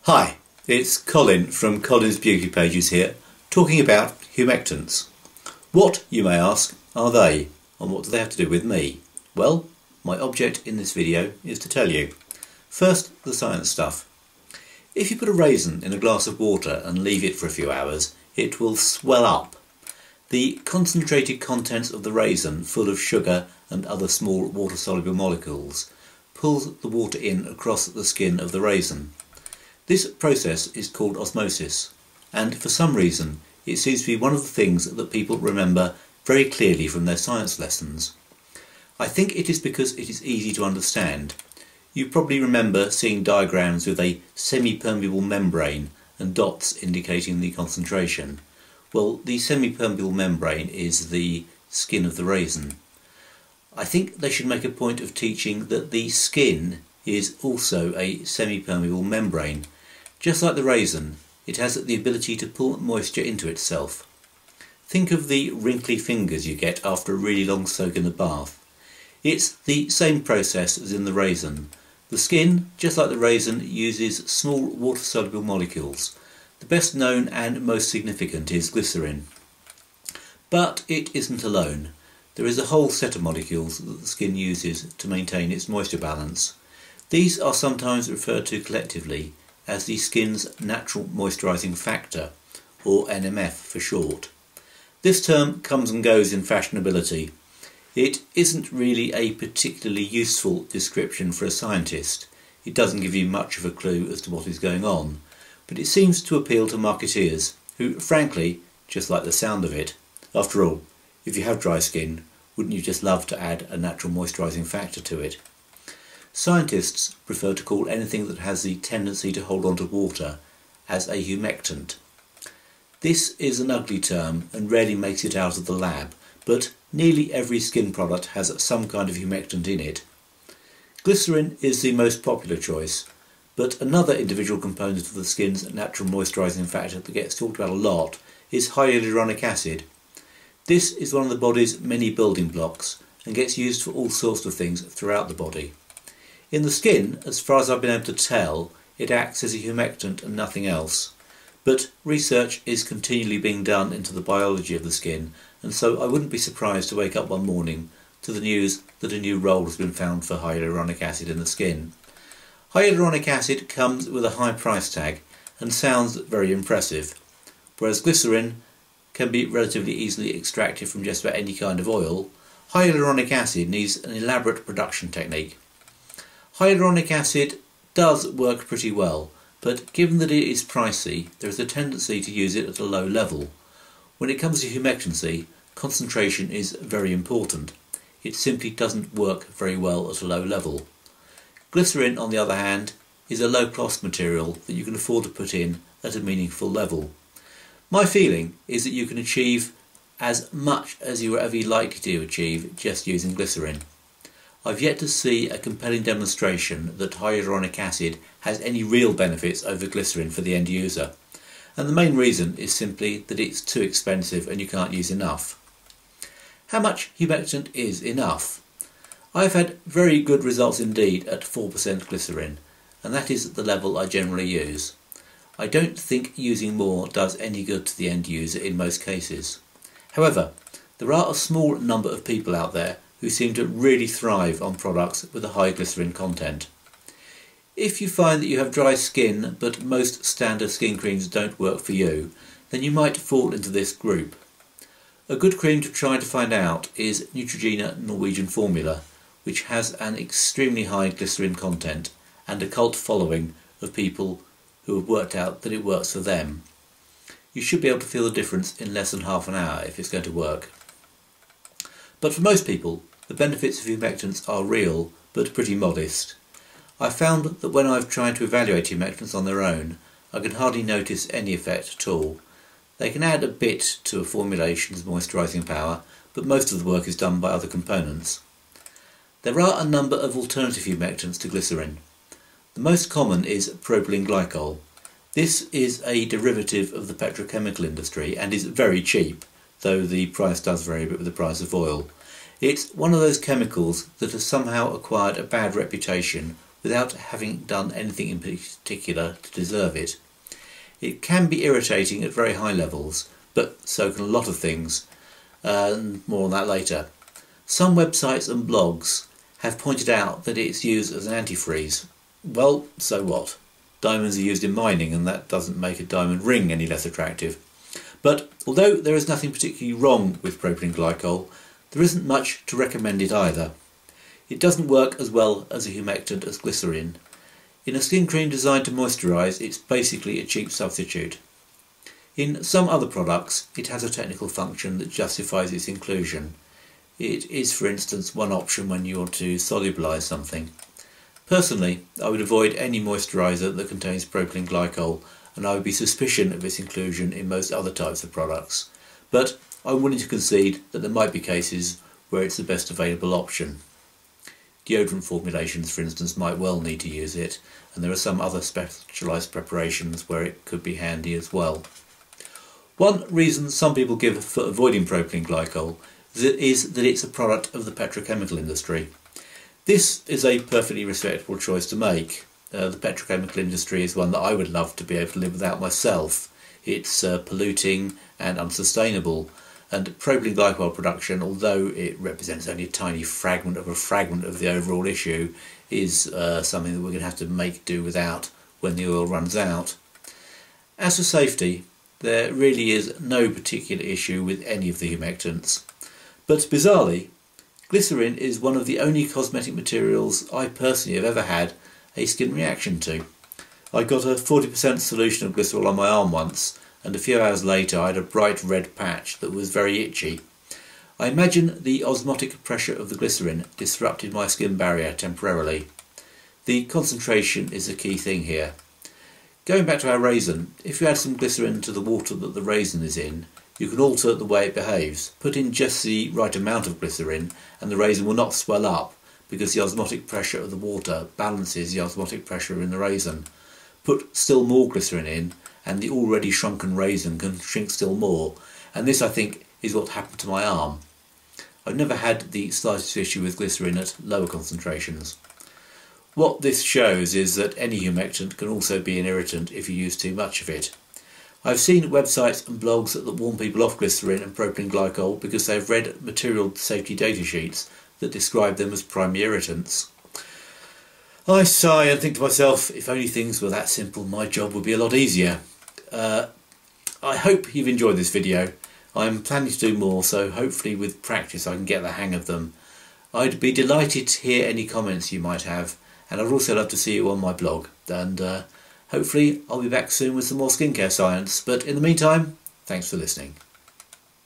Hi, it's Colin from Colin's Beauty Pages here, talking about humectants. What, you may ask, are they, and what do they have to do with me? Well, my object in this video is to tell you. First, the science stuff. If you put a raisin in a glass of water and leave it for a few hours, it will swell up. The concentrated contents of the raisin, full of sugar and other small water-soluble molecules, pulls the water in across the skin of the raisin. This process is called osmosis, and for some reason it seems to be one of the things that people remember very clearly from their science lessons. I think it is because it is easy to understand. You probably remember seeing diagrams with a semi-permeable membrane and dots indicating the concentration. Well, the semi-permeable membrane is the skin of the raisin. I think they should make a point of teaching that the skin is also a semi-permeable membrane. Just like the raisin, it has the ability to pull moisture into itself. Think of the wrinkly fingers you get after a really long soak in the bath. It's the same process as in the raisin. The skin, just like the raisin, uses small water-soluble molecules. The best known and most significant is glycerin. But it isn't alone. There is a whole set of molecules that the skin uses to maintain its moisture balance. These are sometimes referred to collectively as the skin's natural moisturising factor, or NMF for short. This term comes and goes in fashionability. It isn't really a particularly useful description for a scientist. It doesn't give you much of a clue as to what is going on, but it seems to appeal to marketeers who, frankly, just like the sound of it. After all, if you have dry skin, wouldn't you just love to add a natural moisturising factor to it? Scientists prefer to call anything that has the tendency to hold on to water as a humectant. This is an ugly term and rarely makes it out of the lab, but nearly every skin product has some kind of humectant in it. Glycerin is the most popular choice, but another individual component of the skin's natural moisturising factor that gets talked about a lot is hyaluronic acid. This is one of the body's many building blocks and gets used for all sorts of things throughout the body. In the skin, as far as I've been able to tell, it acts as a humectant and nothing else. But research is continually being done into the biology of the skin, and so I wouldn't be surprised to wake up one morning to the news that a new role has been found for hyaluronic acid in the skin. Hyaluronic acid comes with a high price tag and sounds very impressive, whereas glycerin can be relatively easily extracted from just about any kind of oil. Hyaluronic acid needs an elaborate production technique. Hyaluronic acid does work pretty well, but given that it is pricey, there is a tendency to use it at a low level. When it comes to humectancy, concentration is very important. It simply doesn't work very well at a low level. Glycerin, on the other hand, is a low-cost material that you can afford to put in at a meaningful level. My feeling is that you can achieve as much as you are ever likely to achieve just using glycerin. I've yet to see a compelling demonstration that hyaluronic acid has any real benefits over glycerin for the end user, and the main reason is simply that it's too expensive and you can't use enough. How much humectant is enough? I've had very good results indeed at 4% glycerin, and that is the level I generally use. I don't think using more does any good to the end user in most cases. However, there are a small number of people out there who seem to really thrive on products with a high glycerin content. If you find that you have dry skin but most standard skin creams don't work for you, then you might fall into this group. A good cream to try to find out is Neutrogena Norwegian formula, which has an extremely high glycerin content and a cult following of people who have worked out that it works for them. You should be able to feel the difference in less than half an hour if it's going to work. But for most people, the benefits of humectants are real, but pretty modest. I've found that when I've tried to evaluate humectants on their own, I can hardly notice any effect at all. They can add a bit to a formulation's moisturising power, but most of the work is done by other components. There are a number of alternative humectants to glycerin. The most common is Propylene Glycol. This is a derivative of the petrochemical industry and is very cheap, though the price does vary a bit with the price of oil. It's one of those chemicals that has somehow acquired a bad reputation without having done anything in particular to deserve it. It can be irritating at very high levels, but so can a lot of things, and more on that later. Some websites and blogs have pointed out that it's used as an antifreeze. Well, so what? Diamonds are used in mining, and that doesn't make a diamond ring any less attractive. But although there is nothing particularly wrong with propylene glycol, there isn't much to recommend it either. It doesn't work as well as a humectant as glycerin. In a skin cream designed to moisturise, it's basically a cheap substitute. In some other products, it has a technical function that justifies its inclusion. It is, for instance, one option when you want to solubilise something. Personally, I would avoid any moisturiser that contains propylene glycol, and I would be suspicious of its inclusion in most other types of products. But I'm willing to concede that there might be cases where it's the best available option. Deodorant formulations, for instance, might well need to use it, and there are some other specialised preparations where it could be handy as well. One reason some people give for avoiding propylene glycol is that it's a product of the petrochemical industry. This is a perfectly respectable choice to make. The petrochemical industry is one that I would love to be able to live without myself. It's polluting and unsustainable, and propylene glycol production, although it represents only a tiny fragment of the overall issue, is something that we're going to have to make do without when the oil runs out. As for safety, there really is no particular issue with any of the humectants. But bizarrely, glycerin is one of the only cosmetic materials I personally have ever had a skin reaction to. I got a 40% solution of glycerol on my arm once, and a few hours later I had a bright red patch that was very itchy. I imagine the osmotic pressure of the glycerin disrupted my skin barrier temporarily. The concentration is the key thing here. Going back to our raisin, if you add some glycerin to the water that the raisin is in, you can alter the way it behaves. Put in just the right amount of glycerin and the raisin will not swell up, because the osmotic pressure of the water balances the osmotic pressure in the raisin. Put still more glycerin in and the already shrunken raisin can shrink still more, and this I think is what happened to my arm. I've never had the slightest issue with glycerin at lower concentrations. What this shows is that any humectant can also be an irritant if you use too much of it. I've seen websites and blogs that warn people off glycerin and propylene glycol because they've read material safety data sheets that describe them as primary irritants. I sigh and think to myself, if only things were that simple, my job would be a lot easier. I hope you've enjoyed this video. I'm planning to do more, so hopefully with practice I can get the hang of them. I'd be delighted to hear any comments you might have, and I'd also love to see you on my blog. And hopefully I'll be back soon with some more skincare science. But in the meantime, thanks for listening.